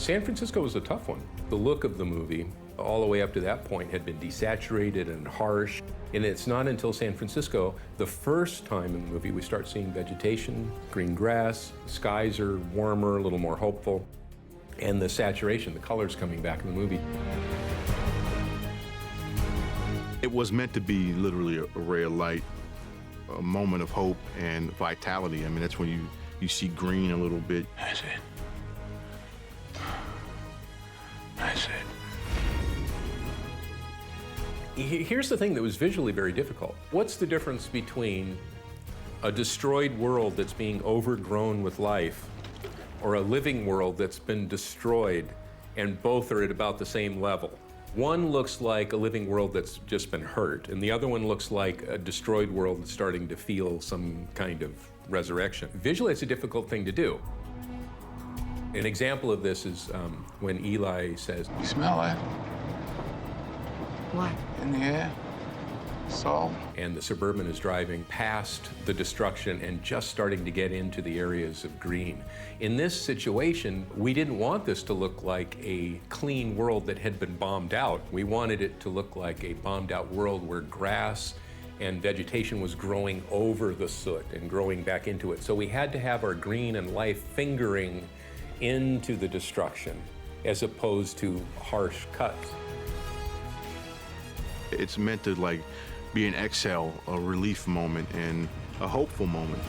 San Francisco was a tough one. The look of the movie, all the way up to that point, had been desaturated and harsh. And it's not until San Francisco, the first time in the movie, we start seeing vegetation, green grass, skies are warmer, a little more hopeful, and the saturation, the colors coming back in the movie. It was meant to be literally a ray of light, a moment of hope and vitality. I mean, that's when you see green a little bit. That's it. That's it. Here's the thing that was visually very difficult. What's the difference between a destroyed world that's being overgrown with life or a living world that's been destroyed, and both are at about the same level? One looks like a living world that's just been hurt, and the other one looks like a destroyed world that's starting to feel some kind of resurrection. Visually, it's a difficult thing to do. An example of this is when Eli says, You smell that? What? In the air? Salt? and the Suburban is driving past the destruction and just starting to get into the areas of green. In this situation, we didn't want this to look like a clean world that had been bombed out. We wanted it to look like a bombed out world where grass and vegetation was growing over the soot and growing back into it. So we had to have our green and life fingering into the destruction as opposed to harsh cuts. It's meant to like be an exhale, a relief moment, and a hopeful moment.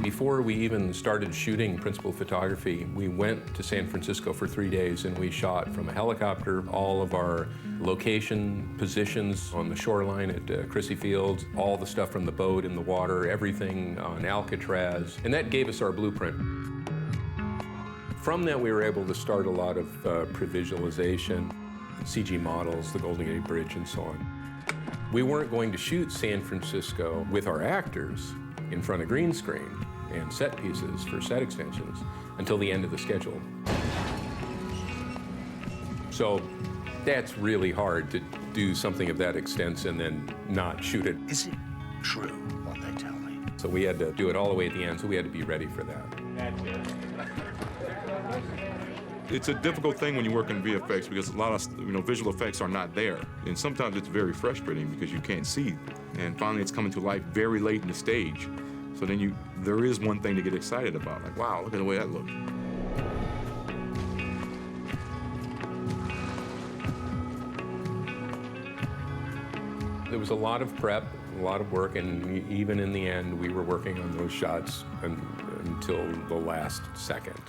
Before we even started shooting principal photography, we went to San Francisco for 3 days and we shot from a helicopter all of our location positions on the shoreline at Crissy Fields, all the stuff from the boat in the water, everything on Alcatraz, and that gave us our blueprint. From that, we were able to start a lot of pre-visualization, CG models, the Golden Gate Bridge, and so on. We weren't going to shoot San Francisco with our actors in front of green screen and set pieces for set extensions until the end of the schedule. So that's really hard to do something of that extent and then not shoot it. Is it true what they tell me? So we had to do it all the way at the end, so we had to be ready for that. It's a difficult thing when you work in VFX because a lot of visual effects are not there, and sometimes it's very frustrating because you can't see. And finally, it's coming to life very late in the stage. So then there is one thing to get excited about, like, wow, look at the way that looks. There was a lot of prep, a lot of work, and even in the end, we were working on those shots until the last second.